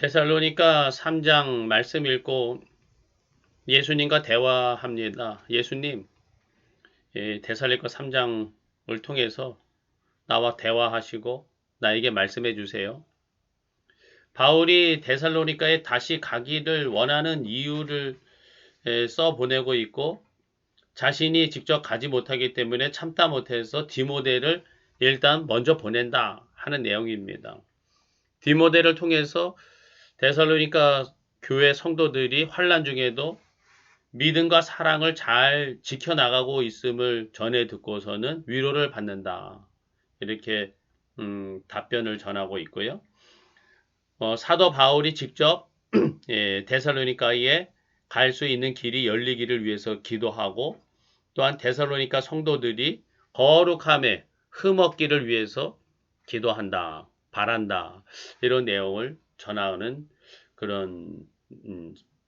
데살로니가 3장 말씀 읽고 예수님과 대화합니다. 예수님, 데살로니가 3장을 통해서 나와 대화하시고 나에게 말씀해 주세요. 바울이 데살로니가에 다시 가기를 원하는 이유를 써 보내고 있고 자신이 직접 가지 못하기 때문에 참다 못해서 디모데를 일단 먼저 보낸다 하는 내용입니다. 디모데를 통해서 데살로니가 교회 성도들이 환난 중에도 믿음과 사랑을 잘 지켜나가고 있음을 전해 듣고서는 위로를 받는다. 이렇게 답변을 전하고 있고요. 사도 바울이 직접 데살로니가에 갈 수 있는 길이 열리기를 위해서 기도하고 또한 데살로니가 성도들이 거룩함에 흠없기를 위해서 기도한다, 바란다 이런 내용을 전하는 그런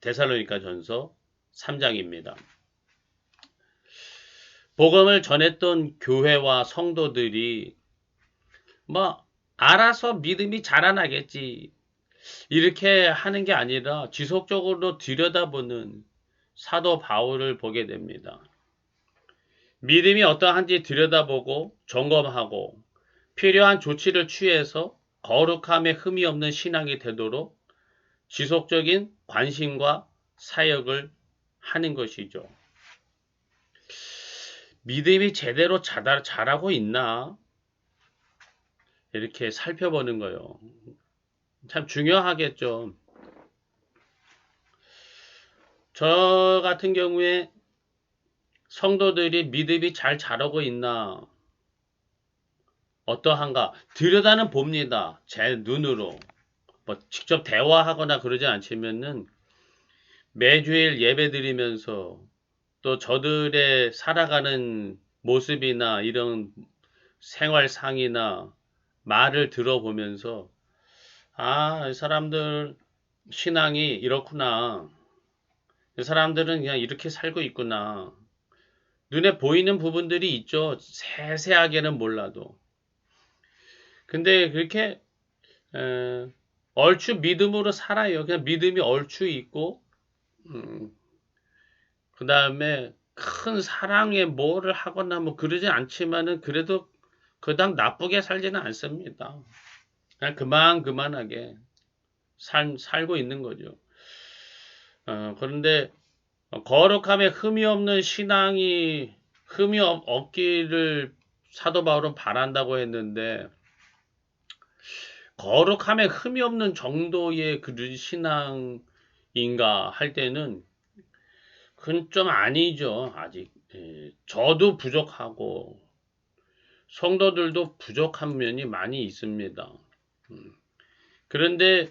데살로니가 전서 3장입니다. 복음을 전했던 교회와 성도들이 뭐 알아서 믿음이 자라나겠지 이렇게 하는 게 아니라 지속적으로 들여다보는 사도 바울을 보게 됩니다. 믿음이 어떠한지 들여다보고 점검하고 필요한 조치를 취해서 거룩함에 흠이 없는 신앙이 되도록 지속적인 관심과 사역을 하는 것이죠. 믿음이 제대로 자라고 있나? 이렇게 살펴보는 거예요. 참 중요하겠죠. 저 같은 경우에 성도들이 믿음이 잘 자라고 있나? 어떠한가? 들여다는 봅니다. 제 눈으로. 뭐 직접 대화하거나 그러지 않지만은 매주일 예배 드리면서 또 저들의 살아가는 모습이나 이런 생활상이나 말을 들어보면서 이 사람들 신앙이 이렇구나. 이 사람들은 그냥 이렇게 살고 있구나. 눈에 보이는 부분들이 있죠. 세세하게는 몰라도. 근데 그렇게 얼추 믿음으로 살아요. 그냥 믿음이 얼추 있고 그 다음에 큰 사랑에 뭐를 하거나 뭐 그러지 않지만은 그래도 그닥 나쁘게 살지는 않습니다. 그냥 그만하게 살고 있는 거죠. 그런데 거룩함에 흠이 없는 신앙이 흠이 없기를 사도 바울은 바란다고 했는데 거룩함에 흠이 없는 정도의 그런 신앙인가 할 때는 그건 좀 아니죠. 아직 저도 부족하고 성도들도 부족한 면이 많이 있습니다. 그런데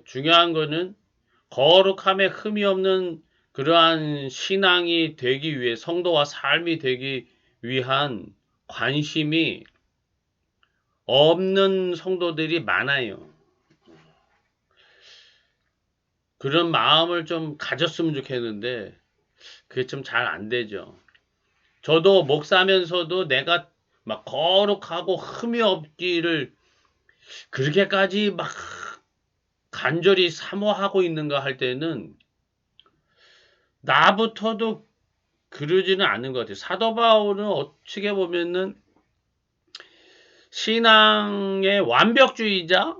중요한 거는 거룩함에 흠이 없는 그러한 신앙이 되기 위해 성도와 삶이 되기 위한 관심이 없는 성도들이 많아요. 그런 마음을 좀 가졌으면 좋겠는데 그게 좀 잘 안 되죠. 저도 목사면서도 내가 막 거룩하고 흠이 없기를 그렇게까지 막 간절히 사모하고 있는가 할 때는 나부터도 그러지는 않는 것 같아요. 사도 바울은 어떻게 보면은 신앙의 완벽주의자,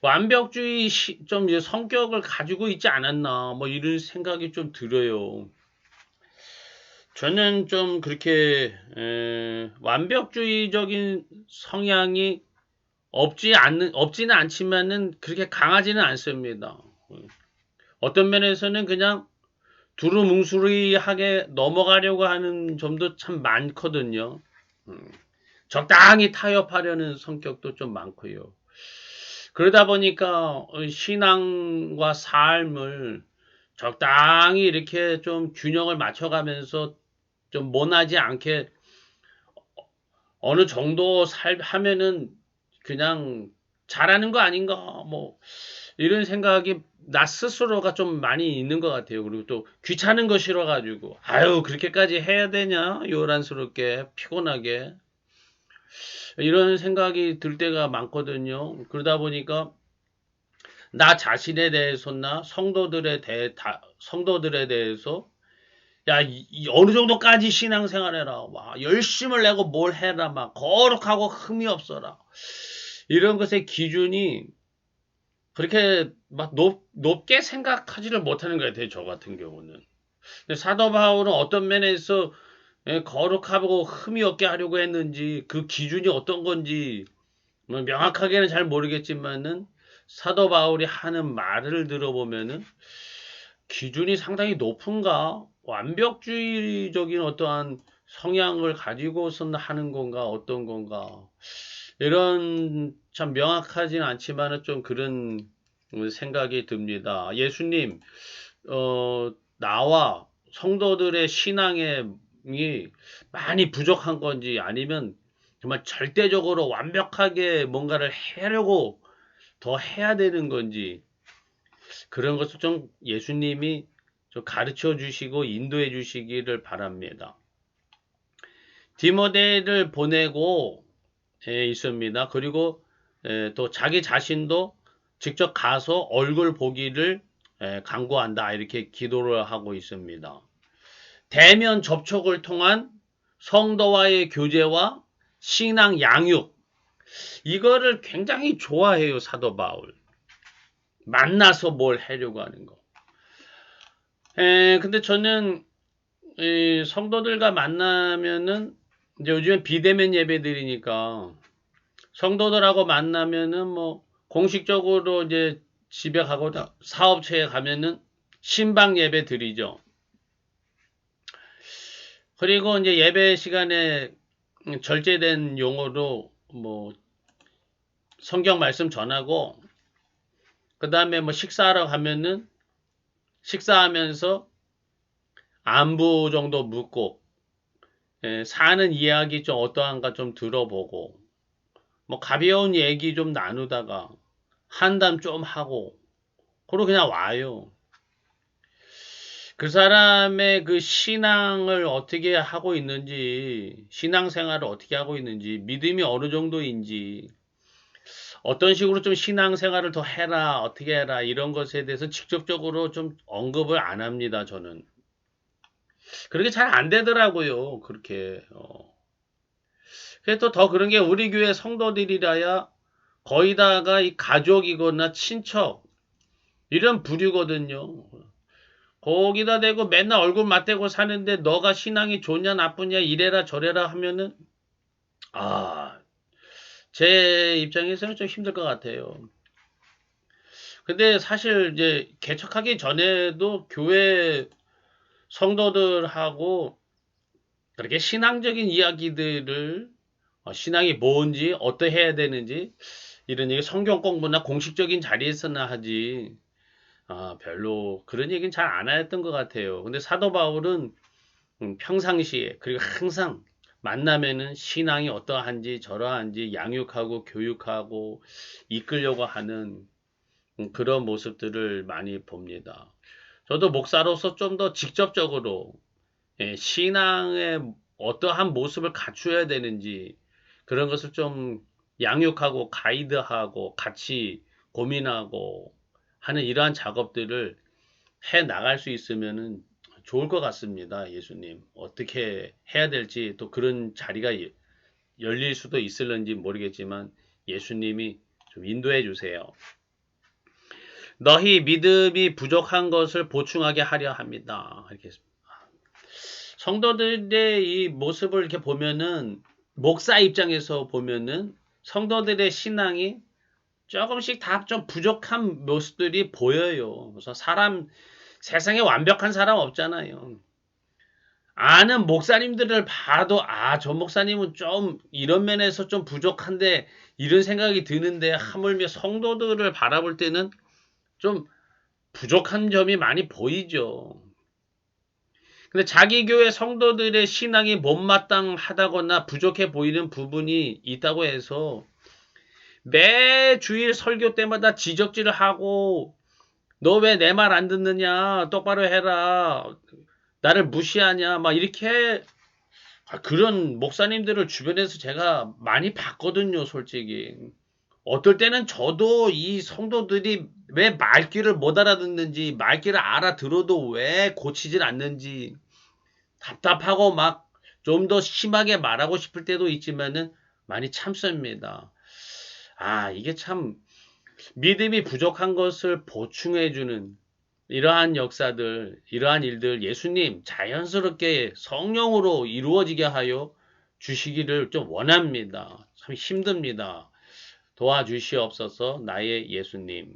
완벽주의 좀 성격을 가지고 있지 않았나, 뭐 이런 생각이 좀 들어요. 저는 좀 그렇게 완벽주의적인 성향이 없지는 않지만은 그렇게 강하지는 않습니다. 어떤 면에서는 그냥 두루뭉술하게 넘어가려고 하는 점도 참 많거든요. 적당히 타협하려는 성격도 좀 많고요. 그러다 보니까 신앙과 삶을 적당히 이렇게 좀 균형을 맞춰가면서 좀 모나지 않게 어느 정도 하면은 그냥 잘하는 거 아닌가 뭐 이런 생각이 나 스스로가 좀 많이 있는 것 같아요. 그리고 또 귀찮은 거 싫어가지고 아유 그렇게까지 해야 되냐 요란스럽게 피곤하게 이런 생각이 들 때가 많거든요. 그러다 보니까 나 자신에 대해서나 성도들에 대해서 야, 어느 정도까지 신앙생활 해라. 와, 열심을 내고 뭘 해라. 막 거룩하고 흠이 없어라. 이런 것의 기준이 그렇게 막 높게 생각하지를 못하는 것 같아요. 저 같은 경우는. 근데 사도 바울은 어떤 면에서 거룩하고 흠이 없게 하려고 했는지 그 기준이 어떤 건지 뭐 명확하게는 잘 모르겠지만은 사도 바울이 하는 말을 들어보면은 기준이 상당히 높은가? 완벽주의적인 어떠한 성향을 가지고서 하는 건가? 어떤 건가? 이런 참 명확하진 않지만은 좀 그런 생각이 듭니다. 예수님, 나와 성도들의 신앙이 많이 부족한 건지 아니면 정말 절대적으로 완벽하게 뭔가를 하려고 더 해야 되는 건지 그런 것을 좀 예수님이 좀 가르쳐 주시고 인도해 주시기를 바랍니다. 디모데를 보내고 있습니다. 그리고 또 자기 자신도 직접 가서 얼굴 보기를 강구한다. 이렇게 기도를 하고 있습니다. 대면 접촉을 통한 성도와의 교제와 신앙 양육 이거를 굉장히 좋아해요. 사도 바울. 만나서 뭘 하려고 하는 거. 근데 저는 이 성도들과 만나면은 이제 요즘엔 비대면 예배드리니까 성도들하고 만나면은 뭐 공식적으로 이제 집에 가거나 사업체에 가면은 신방 예배 드리죠. 그리고 이제 예배 시간에 절제된 용어로 뭐 성경 말씀 전하고 그다음에 뭐 식사하러 가면은 식사하면서 안부 정도 묻고 사는 이야기 좀 어떠한가 좀 들어보고 뭐 가벼운 얘기 좀 나누다가 한담 좀 하고 그러고 그냥 와요. 그 사람의 그 신앙을 어떻게 하고 있는지, 신앙생활을 어떻게 하고 있는지, 믿음이 어느 정도인지, 어떤 식으로 좀 신앙생활을 더 해라, 어떻게 해라, 이런 것에 대해서 직접적으로 좀 언급을 안 합니다, 저는. 그렇게 잘 안 되더라고요, 그렇게. 그래서 또 더 그런 게 우리 교회 성도들이라야 거의 다가 이 가족이거나 친척, 이런 부류거든요. 거기다 대고 맨날 얼굴 맞대고 사는데 너가 신앙이 좋냐 나쁘냐 이래라 저래라 하면은 아, 제 입장에서는 좀 힘들 것 같아요. 근데 사실 이제 개척하기 전에도 교회 성도들하고 그렇게 신앙적인 이야기들을 신앙이 뭔지 어떻게 해야 되는지 이런 얘기 성경 공부나 공식적인 자리에서나 하지 별로 그런 얘기는 잘 안 했던 것 같아요. 근데 사도 바울은 평상시에 그리고 항상 만나면은 신앙이 어떠한지 저러한지 양육하고 교육하고 이끌려고 하는 그런 모습들을 많이 봅니다. 저도 목사로서 좀 더 직접적으로 신앙의 어떠한 모습을 갖춰야 되는지 그런 것을 좀 양육하고 가이드하고 같이 고민하고 하는 이러한 작업들을 해 나갈 수 있으면은 좋을 것 같습니다. 예수님. 어떻게 해야 될지 또 그런 자리가 열릴 수도 있을는지 모르겠지만 예수님이 좀 인도해 주세요. 너희 믿음이 부족한 것을 보충하게 하려 합니다. 이렇게 성도들의 이 모습을 이렇게 보면은 목사 입장에서 보면은 성도들의 신앙이 조금씩 다 좀 부족한 모습들이 보여요. 그래서 세상에 완벽한 사람 없잖아요. 아는 목사님들을 봐도 저 목사님은 좀 이런 면에서 좀 부족한데 이런 생각이 드는데 하물며 성도들을 바라볼 때는 좀 부족한 점이 많이 보이죠. 근데 자기 교회 성도들의 신앙이 못마땅하다거나 부족해 보이는 부분이 있다고 해서 매 주일 설교 때마다 지적질을 하고 너 왜 내 말 안 듣느냐 똑바로 해라 나를 무시하냐 막 이렇게 그런 목사님들을 주변에서 제가 많이 봤거든요 솔직히 어떨 때는 저도 이 성도들이 왜 말귀를 못 알아듣는지, 말귀를 알아들어도 왜 고치질 않는지 답답하고 막 좀 더 심하게 말하고 싶을 때도 있지만은 많이 참습니다. 이게 참 믿음이 부족한 것을 보충해주는 이러한 역사들, 이러한 일들 예수님 자연스럽게 성령으로 이루어지게 하여 주시기를 좀 원합니다. 참 힘듭니다. 도와주시옵소서 나의 예수님.